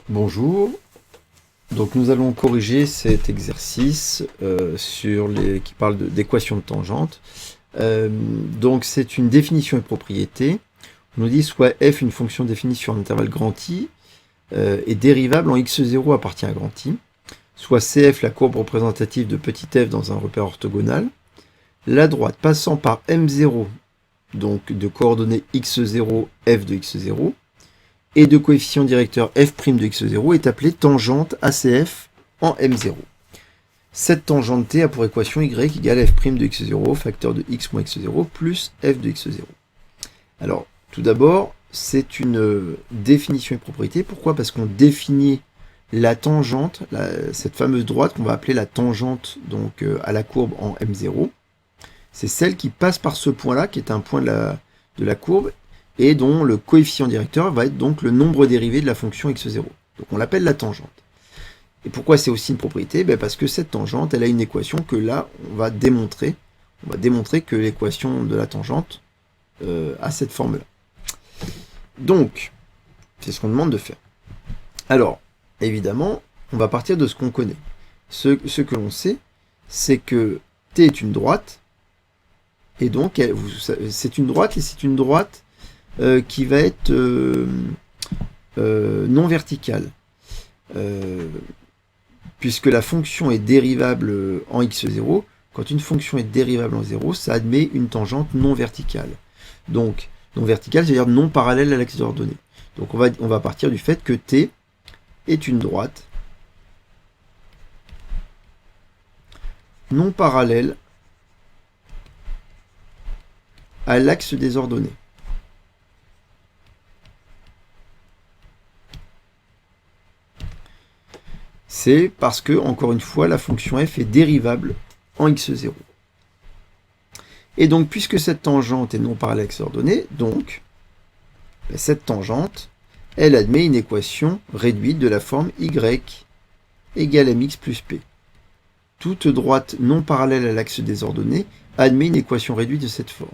Bonjour, donc nous allons corriger cet exercice qui parle d'équation de tangente. Donc c'est une définition et propriété. On nous dit soit f une fonction définie sur un intervalle grand I est dérivable en x0 appartient à grand I, soit cf la courbe représentative de petit f dans un repère orthogonal, la droite passant par m0, donc de coordonnées x0, f de x0, et de coefficient directeur f' de x0 est appelée tangente ACF en M0. Cette tangente T a pour équation y égale f' de x0, facteur de x moins x0, plus f de x0. Alors, tout d'abord, c'est une définition et propriété. Pourquoi? Parce qu'on définit la tangente, cette fameuse droite qu'on va appeler la tangente donc, à la courbe en M0. C'est celle qui passe par ce point-là, qui est un point de la courbe, et dont le coefficient directeur va être donc le nombre dérivé de la fonction x0. Donc on l'appelle la tangente. Et pourquoi c'est aussi une propriété? Parce que cette tangente, elle a une équation que là, on va démontrer. On va démontrer que l'équation de la tangente a cette forme-là. Donc, c'est ce qu'on demande de faire. Alors, évidemment, on va partir de ce qu'on connaît. Ce que l'on sait, c'est que T est une droite, et donc c'est une droite, et c'est une droite qui va être non verticale, puisque la fonction est dérivable en x0. Quand une fonction est dérivable en 0, ça admet une tangente non verticale. Donc, non verticale, c'est-à-dire non parallèle à l'axe d'ordonnée. Donc, on va partir du fait que T est une droite non parallèle à l'axe des ordonnées. C'est parce que, encore une fois, la fonction f est dérivable en x0. Et donc, puisque cette tangente est non parallèle à l'axe ordonné, donc, cette tangente, elle admet une équation réduite de la forme y égale mx plus p. Toute droite non parallèle à l'axe des ordonnées admet une équation réduite de cette forme.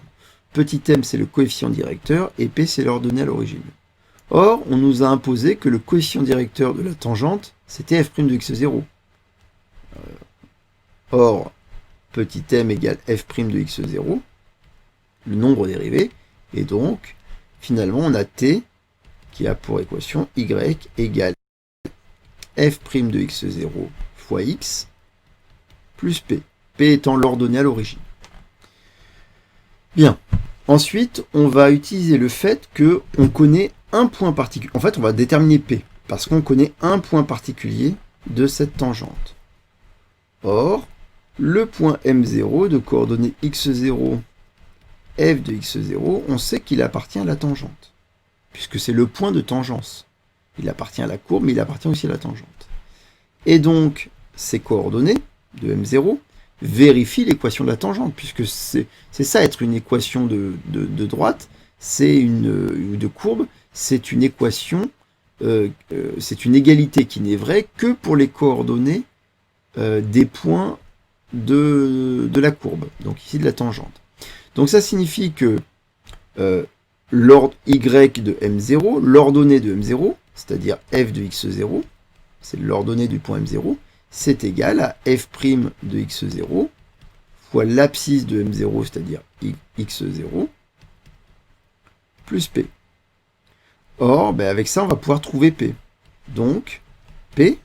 Petit m, c'est le coefficient directeur, et p, c'est l'ordonnée à l'origine. Or, on nous a imposé que le coefficient directeur de la tangente, c'était f' de x0. Or, petit m égale f' de x0, le nombre dérivé, et donc, finalement, on a t qui a pour équation y égale f' de x0 fois x plus p, p étant l'ordonnée à l'origine. Bien. Ensuite, on va utiliser le fait qu'on connaît un point particulier. En fait, on va déterminer P, parce qu'on connaît un point particulier de cette tangente. Or, le point M0 de coordonnées x0, f de x0, on sait qu'il appartient à la tangente, puisque c'est le point de tangence. Il appartient à la courbe, mais il appartient aussi à la tangente. Et donc, ces coordonnées de M0 vérifie l'équation de la tangente, puisque c'est ça être une équation de droite, ou de courbe, c'est une équation, c'est une égalité qui n'est vraie que pour les coordonnées des points de la courbe, donc ici de la tangente. Donc ça signifie que l'ordre y de M0, l'ordonnée de M0, c'est-à-dire f de x0, c'est l'ordonnée du point M0, c'est égal à f' de x0 fois l'abscisse de M0, c'est-à-dire x0, plus p. Or, avec ça, on va pouvoir trouver p. Donc, p,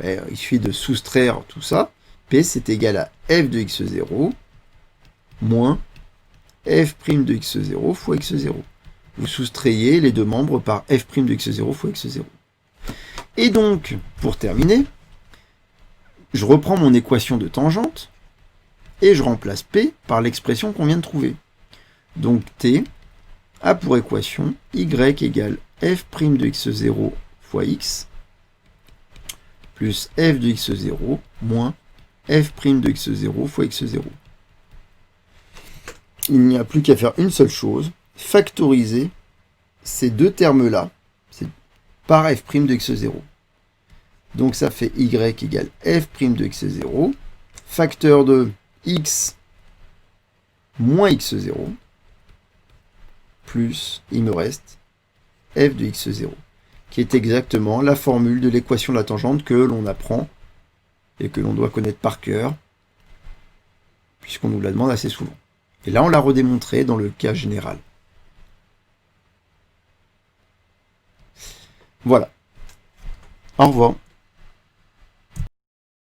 il suffit de soustraire tout ça. P, c'est égal à f de x0 moins f' de x0 fois x0. Vous soustrayez les deux membres par f' de x0 fois x0. Et donc, pour terminer, je reprends mon équation de tangente et je remplace P par l'expression qu'on vient de trouver. Donc T a pour équation y égale f' de x0 fois x plus f de x0 moins f' de x0 fois x0. Il n'y a plus qu'à faire une seule chose, factoriser ces deux termes-là par f' de x0. Donc ça fait y égale f' de x0, facteur de x moins x0, plus, il me reste f de x0. qui est exactement la formule de l'équation de la tangente que l'on apprend et que l'on doit connaître par cœur, puisqu'on nous la demande assez souvent. Et là, on l'a redémontré dans le cas général. Voilà. Au revoir.